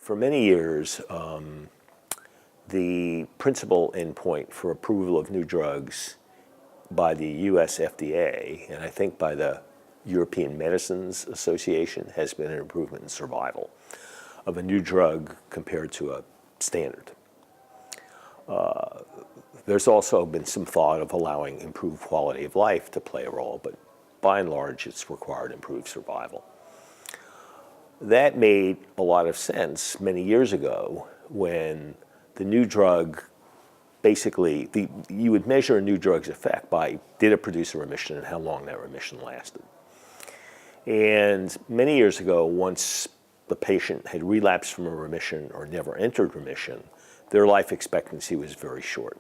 For many years, the principal endpoint for approval of new drugs by the US FDA, and I think by the European Medicines Association, has been an improvement in survival of a new drug compared to a standard. There's also been some thought of allowing improved quality of life to play a role, but by and large, it's required improved survival. That made a lot of sense many years ago when the new drug, basically, you would measure a new drug's effect by did it produce a remission and how long that remission lasted. And many years ago, once the patient had relapsed from a remission or never entered remission, their life expectancy was very short.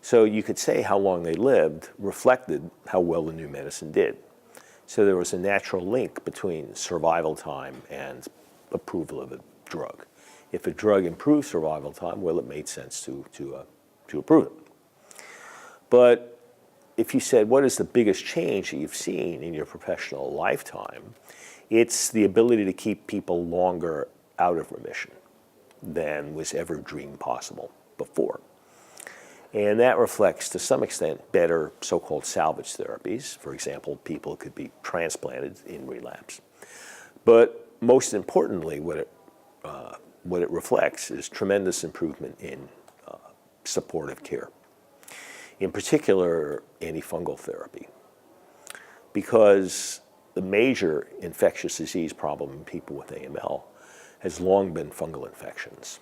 So you could say how long they lived reflected how well the new medicine did. So there was a natural link between survival time and approval of a drug. If a drug improved survival time, well, it made sense to approve it. But if you said, what is the biggest change that you've seen in your professional lifetime? It's the ability to keep people longer out of remission than was ever dreamed possible before. And that reflects, to some extent, better so-called salvage therapies. For example, people could be transplanted in relapse. But most importantly, what it reflects is tremendous improvement in supportive care. In particular, antifungal therapy. Because the major infectious disease problem in people with AML has long been fungal infections.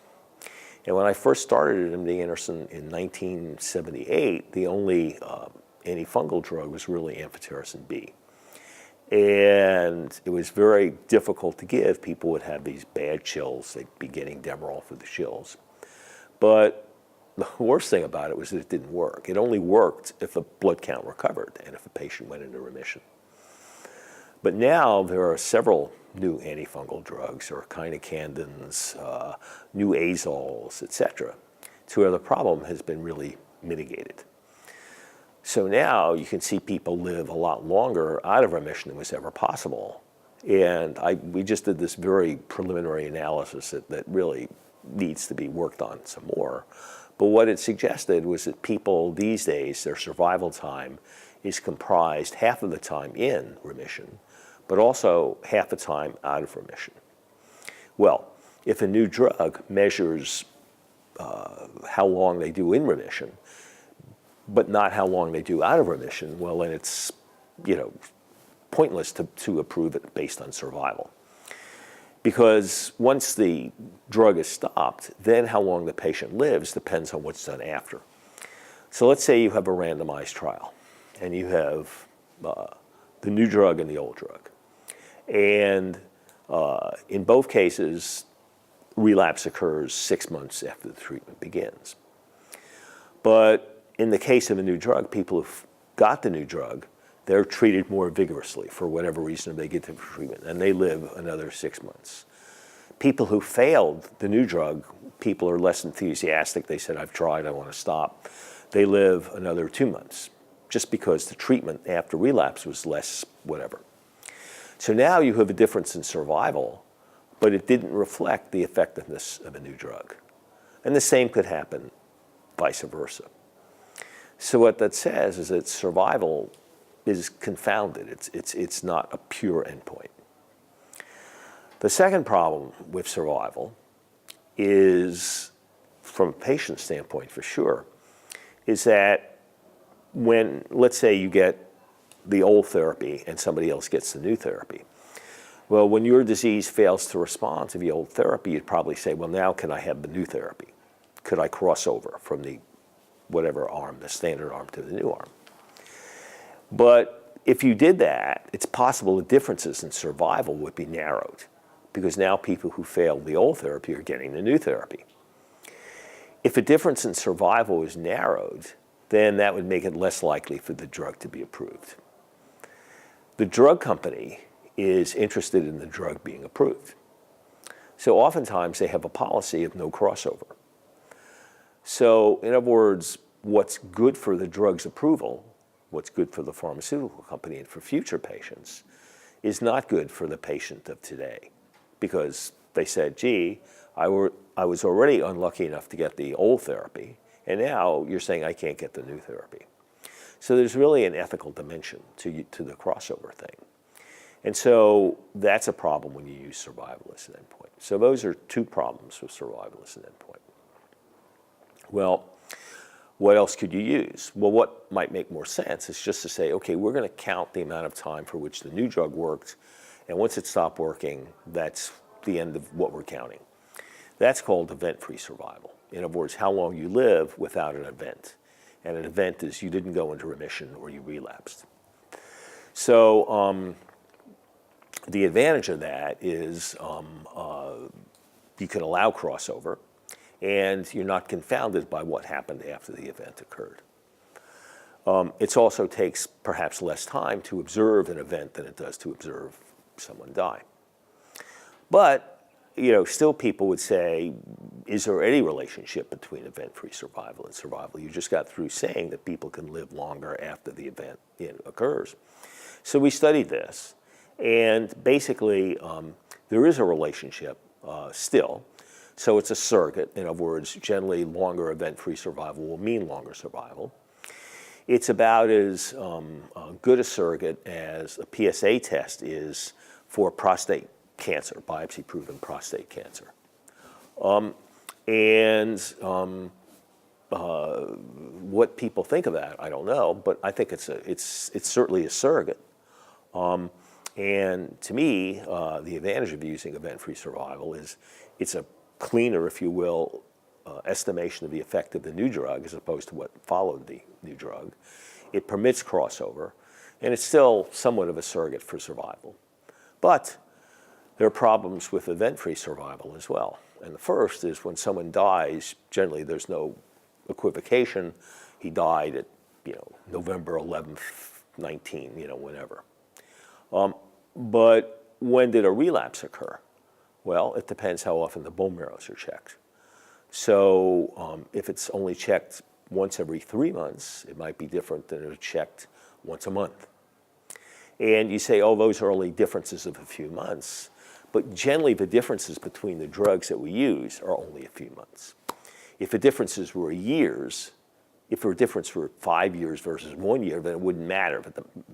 And when I first started at MD Anderson in 1978, the only antifungal drug was really amphotericin B. And it was very difficult to give. People would have these bad chills. They'd be getting Demerol for the chills. But the worst thing about it was that it didn't work. It only worked if a blood count recovered and if a patient went into remission. But now there are several new antifungal drugs, or echinocandins, new ISALs, etc., to where the problem has been really mitigated. So now you can see people live a lot longer out of remission than was ever possible. And we just did this very preliminary analysis that really needs to be worked on some more. But what it suggested was that people these days, their survival time is comprised half of the time in remission, but also half the time out of remission. Well, if a new drug measures how long they do in remission, but not how long they do out of remission, well, then it's pointless to approve it based on survival. Because once the drug is stopped, then how long the patient lives depends on what's done after. So let's say you have a randomized trial, and you have the new drug and the old drug. And in both cases, relapse occurs 6 months after the treatment begins. But in the case of a new drug, people who've got the new drug, they're treated more vigorously for whatever reason they get the treatment, and they live another 6 months. People who failed the new drug, people are less enthusiastic. They said, I've tried, I want to stop. They live another 2 months, just because the treatment after relapse was less whatever. So now you have a difference in survival, but it didn't reflect the effectiveness of a new drug. And the same could happen vice versa. So what that says is that survival is confounded. It's not a pure endpoint. The second problem with survival is, from a patient standpoint for sure, is that when, let's say you get the old therapy and somebody else gets the new therapy. Well, when your disease fails to respond to the old therapy, you'd probably say, well, now can I have the new therapy? Could I cross over from the whatever arm, the standard arm, to the new arm? But if you did that, it's possible the differences in survival would be narrowed, because now people who failed the old therapy are getting the new therapy. If a difference in survival is narrowed, then that would make it less likely for the drug to be approved. The drug company is interested in the drug being approved. So oftentimes they have a policy of no crossover. So in other words, what's good for the drug's approval, what's good for the pharmaceutical company and for future patients, is not good for the patient of today, because they said, gee, I was already unlucky enough to get the old therapy, and now you're saying I can't get the new therapy. So there's really an ethical dimension to the crossover thing. And so that's a problem when you use survival as an endpoint. So those are two problems with survival as an endpoint. Well, what else could you use? Well, what might make more sense is just to say, okay, we're going to count the amount of time for which the new drug worked, and once it stopped working, that's the end of what we're counting. That's called event-free survival. In other words, how long you live without an event. And an event is you didn't go into remission or you relapsed. So the advantage of that is you can allow crossover, and you're not confounded by what happened after the event occurred. It also takes perhaps less time to observe an event than it does to observe someone die. But still people would say, is there any relationship between event-free survival and survival? You just got through saying that people can live longer after the event occurs. So we studied this, and basically there is a relationship still. So it's a surrogate. In other words, generally longer event-free survival will mean longer survival. It's about as good a surrogate as a PSA test is for prostate cancer, biopsy-proven prostate cancer. What people think of that, I don't know, but I think it's certainly a surrogate. And to me, the advantage of using event-free survival is it's a cleaner, if you will, estimation of the effect of the new drug as opposed to what followed the new drug. It permits crossover, and it's still somewhat of a surrogate for survival. But there are problems with event-free survival as well. And the first is when someone dies, generally there's no equivocation. He died at November 11th, 19, whenever. But when did a relapse occur? Well, it depends how often the bone marrows are checked. So if it's only checked once every 3 months, it might be different than if it's checked once a month. And you say, oh, those are only differences of a few months. But generally, the differences between the drugs that we use are only a few months. If the differences were years, if a difference were 5 years versus 1 year, then it wouldn't matter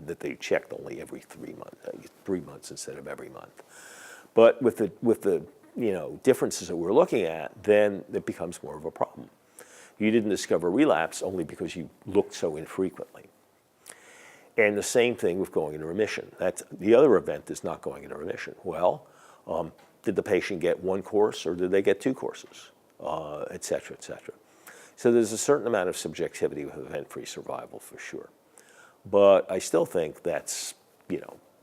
that they checked only every 3 months, 3 months instead of every month. But with the differences that we're looking at, then it becomes more of a problem. You didn't discover relapse only because you looked so infrequently. And the same thing with going into remission. That's the other event is not going into remission. Well, did the patient get one course or did they get 2 courses, et cetera, et cetera. So there's a certain amount of subjectivity with event-free survival for sure. But I still think that's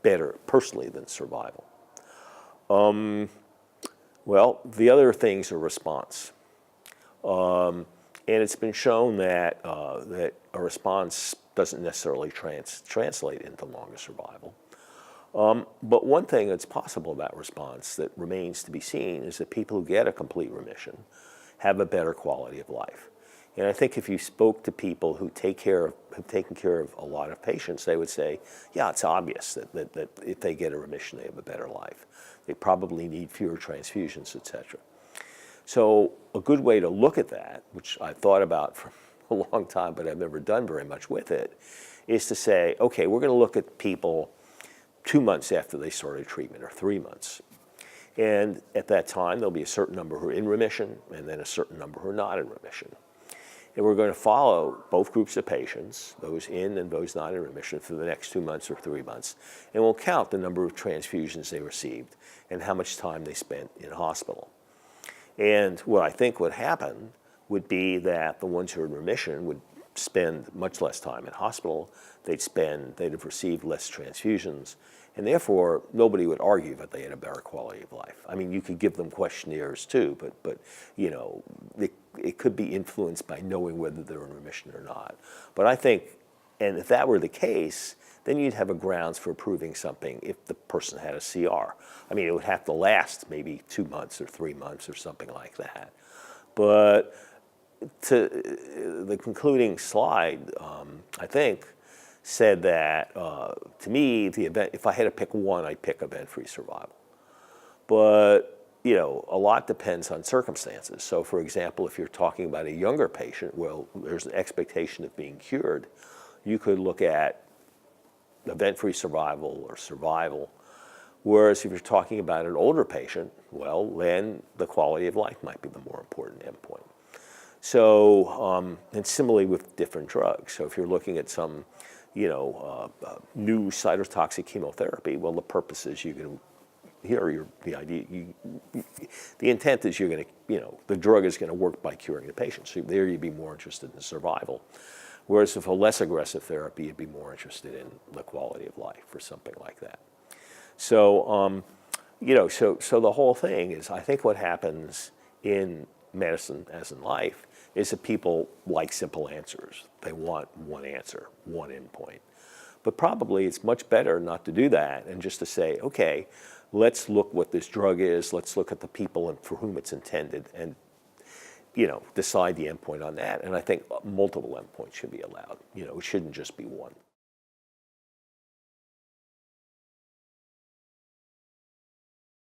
better personally than survival. Well, the other things are response. And it's been shown that a response doesn't necessarily translate into longer survival. But one thing that's possible about response that remains to be seen is that people who get a complete remission have a better quality of life. And I think if you spoke to people who have taken care of a lot of patients, they would say, yeah, it's obvious that if they get a remission, they have a better life. They probably need fewer transfusions, et cetera. So a good way to look at that, which I've thought about for a long time, but I've never done very much with it, is to say, okay, we're going to look at people 2 months after they started treatment or 3 months. And at that time, there'll be a certain number who are in remission and then a certain number who are not in remission. And we're going to follow both groups of patients, those in and those not in remission, for the next 2 months or 3 months. And we'll count the number of transfusions they received and how much time they spent in hospital. And what I think would happen would be that the ones who are in remission would spend much less time in hospital. They'd have received less transfusions. And therefore, nobody would argue that they had a better quality of life. I mean, you could give them questionnaires too, but it could be influenced by knowing whether they're in remission or not. But I think, and if that were the case, then you'd have a grounds for approving something if the person had a CR. I mean, it would have to last maybe 2 months or 3 months or something like that. But to the concluding slide, I think, said that, to me, if I had to pick one, I'd pick event-free survival. But a lot depends on circumstances. So for example, if you're talking about a younger patient, well, there's an expectation of being cured, you could look at event-free survival or survival. Whereas if you're talking about an older patient, well, then the quality of life might be the more important endpoint. So, and similarly with different drugs. So if you're looking at some, new cytotoxic chemotherapy, well, the purpose is the intent is the drug is going to work by curing the patient. So there you'd be more interested in survival. Whereas if a less aggressive therapy, you'd be more interested in the quality of life or something like that. So, so the whole thing is, I think what happens in medicine, as in life, is that people like simple answers. They want one answer, one endpoint. But probably it's much better not to do that and just to say, okay, let's look what this drug is, let's look at the people for whom it's intended, and decide the endpoint on that. And I think multiple endpoints should be allowed. It shouldn't just be one.